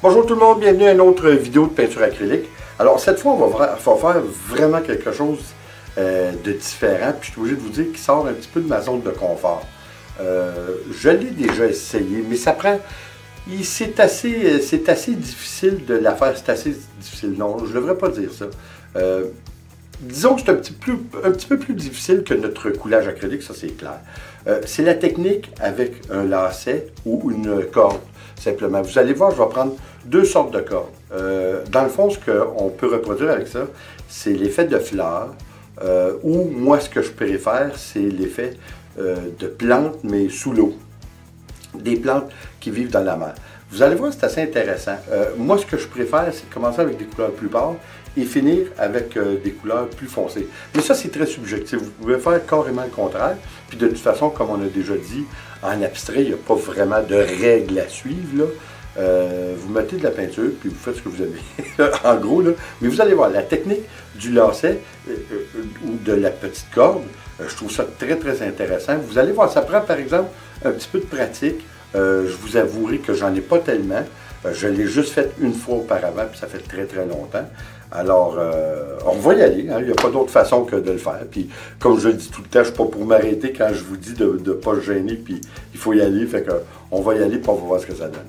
Bonjour tout le monde, bienvenue à une autre vidéo de peinture acrylique. Alors cette fois, on va faire vraiment quelque chose de différent, puis je suis obligé de vous dire qu'il sort un petit peu de ma zone de confort. Je l'ai déjà essayé, mais ça prend... C'est assez difficile de la faire, c'est assez difficile, non, je ne devrais pas dire ça. Disons que c'est un petit peu plus difficile que notre coulage acrylique, ça c'est clair. C'est la technique avec un lacet ou une corde, simplement. Vous allez voir, je vais prendre deux sortes de cordes. Dans le fond, ce qu'on peut reproduire avec ça, c'est l'effet de fleurs, ou moi, ce que je préfère, c'est l'effet de plantes, mais sous l'eau. Des plantes qui vivent dans la mer. Vous allez voir, c'est assez intéressant. Moi, ce que je préfère, c'est commencer avec des couleurs plus pâles et finir avec des couleurs plus foncées. Mais ça, c'est très subjectif. Vous pouvez faire carrément le contraire. Puis de toute façon, comme on a déjà dit, en abstrait, il n'y a pas vraiment de règles à suivre, là. Vous mettez de la peinture, puis vous faites ce que vous aimez, en gros, là. Mais vous allez voir, la technique du lacet ou de la petite corde, je trouve ça très, très intéressant. Vous allez voir, ça prend, par exemple, un petit peu de pratique. Je vous avouerai que j'en ai pas tellement. Je l'ai juste fait une fois auparavant, puis ça fait très, très longtemps. Alors, on va y aller. Hein? Il n'y a pas d'autre façon que de le faire. Puis, comme je le dis tout le temps, je ne suis pas pour m'arrêter quand je vous dis de ne pas se gêner, puis il faut y aller. Fait que, on va y aller, puis on va voir ce que ça donne.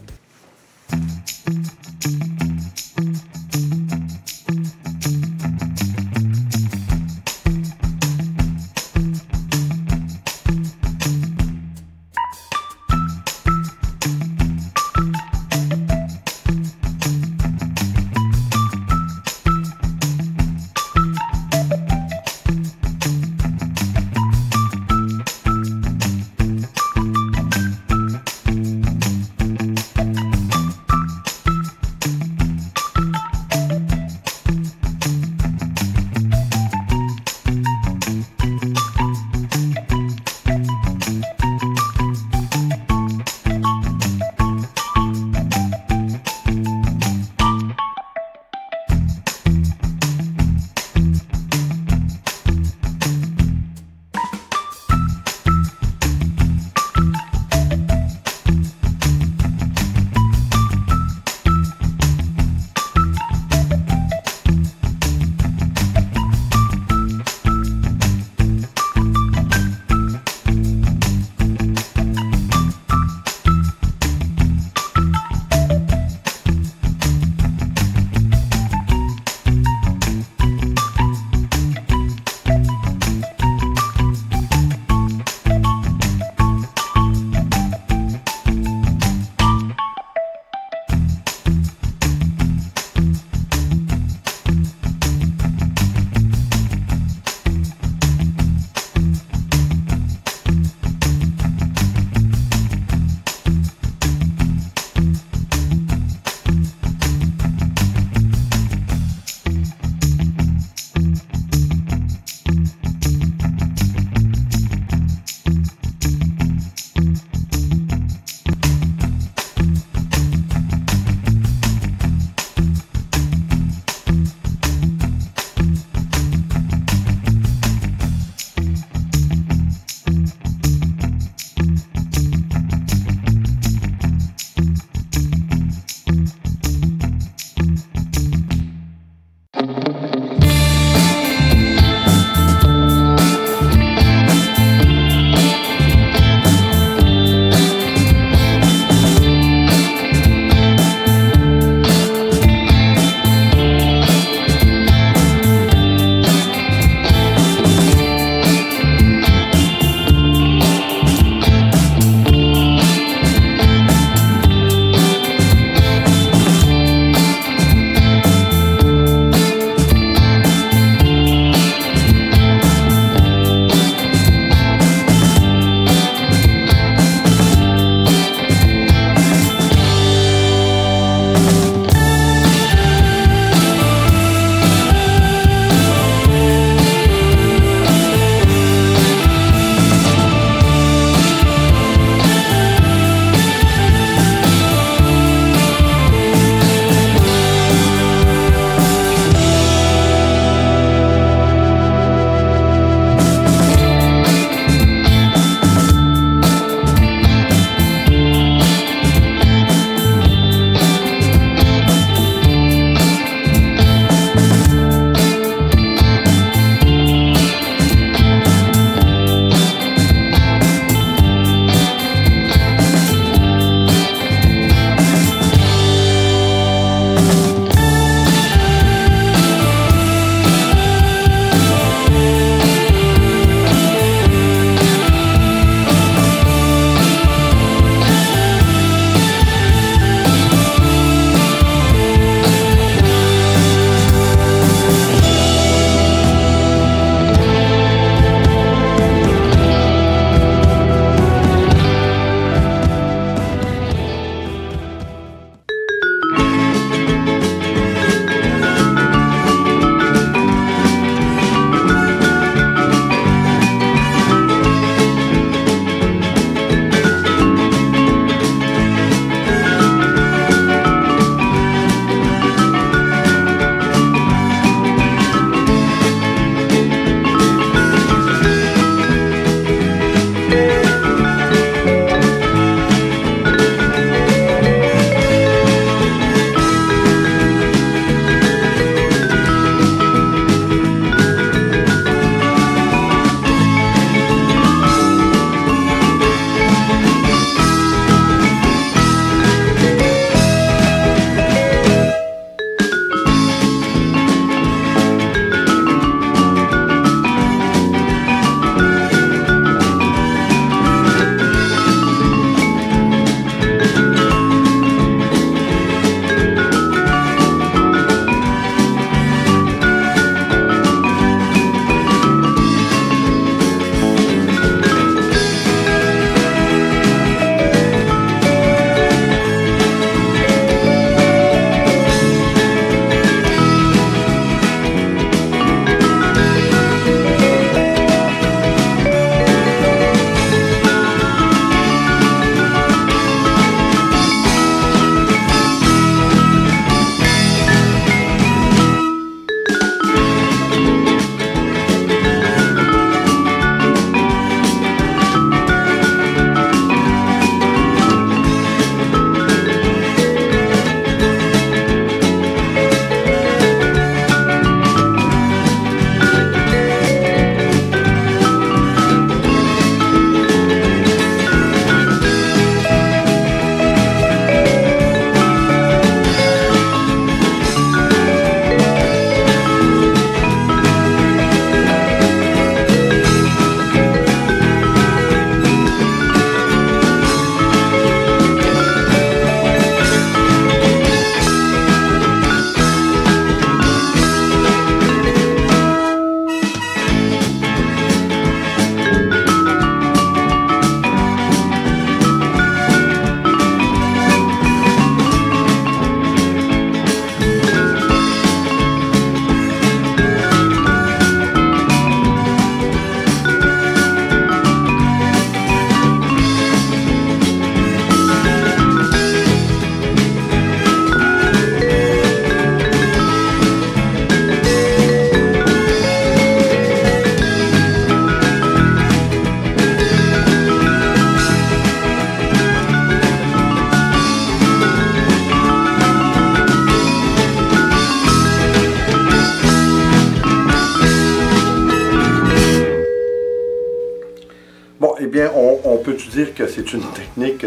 dire que c'est une technique,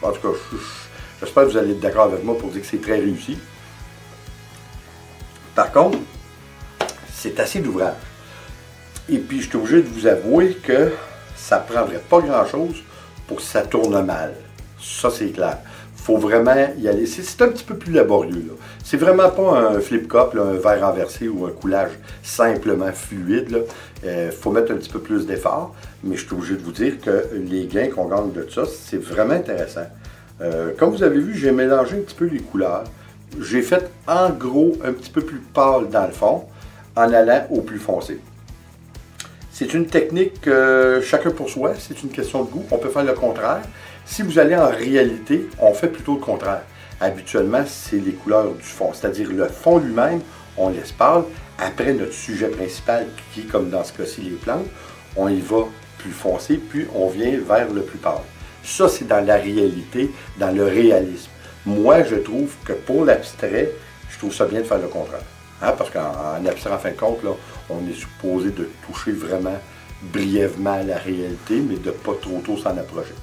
en tout cas, j'espère que vous allez être d'accord avec moi pour dire que c'est très réussi. Par contre, c'est assez d'ouvrage. Et puis, je suis obligé de vous avouer que ça ne prendrait pas grand-chose pour que ça tourne mal. Ça, c'est clair. Il faut vraiment y aller. C'est un petit peu plus laborieux. C'est vraiment pas un flip-cup, un verre renversé ou un coulage simplement fluide. Il faut mettre un petit peu plus d'effort. Mais je suis obligé de vous dire que les gains qu'on gagne de ça, c'est vraiment intéressant. Comme vous avez vu, j'ai mélangé un petit peu les couleurs. J'ai fait en gros un petit peu plus pâle dans le fond en allant au plus foncé. C'est une technique chacun pour soi, c'est une question de goût. On peut faire le contraire. Si vous allez en réalité, on fait plutôt le contraire. Habituellement, c'est les couleurs du fond, c'est-à-dire le fond lui-même, on laisse pâle. Après notre sujet principal, qui est comme dans ce cas-ci les plantes, on y va plus foncé, puis on vient vers le plus pâle. Ça, c'est dans la réalité, dans le réalisme. Moi, je trouve que pour l'abstrait, je trouve ça bien de faire le contraire. Hein? Parce qu'en abstrait, en fin de compte, là, on est supposé de toucher vraiment brièvement à la réalité, mais de ne pas trop tôt s'en approcher.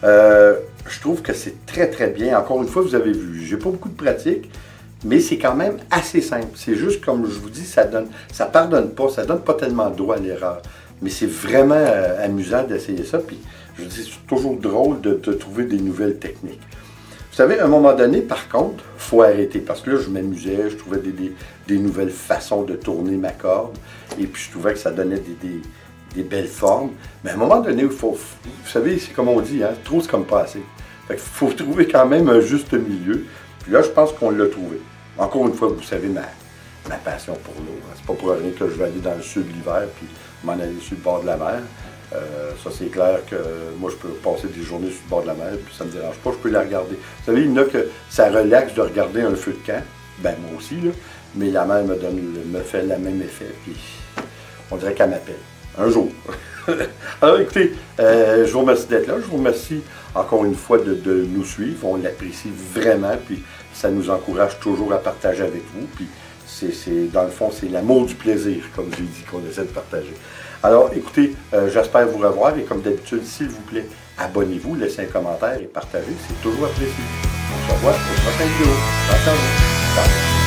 Je trouve que c'est très très bien. Encore une fois, vous avez vu, j'ai pas beaucoup de pratique, mais c'est quand même assez simple. C'est juste, comme je vous dis, ça pardonne pas, ça donne pas tellement de droit à l'erreur. Mais c'est vraiment amusant d'essayer ça. Puis, je dis, c'est toujours drôle de trouver des nouvelles techniques. Vous savez, à un moment donné, par contre, il faut arrêter. Parce que là, je m'amusais, je trouvais des nouvelles façons de tourner ma corde. Et puis, je trouvais que ça donnait des belles formes. Mais à un moment donné, il faut, vous savez, c'est comme on dit, hein, trop c'est comme pas assez. Fait qu'il faut trouver quand même un juste milieu. Puis là, je pense qu'on l'a trouvé. Encore une fois, vous savez ma passion pour l'eau. Hein. C'est pas pour rien que je vais aller dans le sud l'hiver puis m'en aller sur le bord de la mer. Ça, c'est clair que moi, je peux passer des journées sur le bord de la mer, puis ça ne me dérange pas, je peux la regarder. Vous savez, il y en a que ça relaxe de regarder un feu de camp, ben moi aussi, là, mais la mer me fait le même effet, puis on dirait qu'elle m'appelle. Un jour. Alors écoutez, je vous remercie d'être là, je vous remercie encore une fois de nous suivre, on l'apprécie vraiment, puis ça nous encourage toujours à partager avec vous, puis dans le fond, c'est l'amour du plaisir, comme j'ai dit, qu'on essaie de partager. Alors, écoutez, j'espère vous revoir et comme d'habitude, s'il vous plaît, abonnez-vous, laissez un commentaire et partagez, c'est toujours apprécié. On se revoit pour une prochaine vidéo. Attention.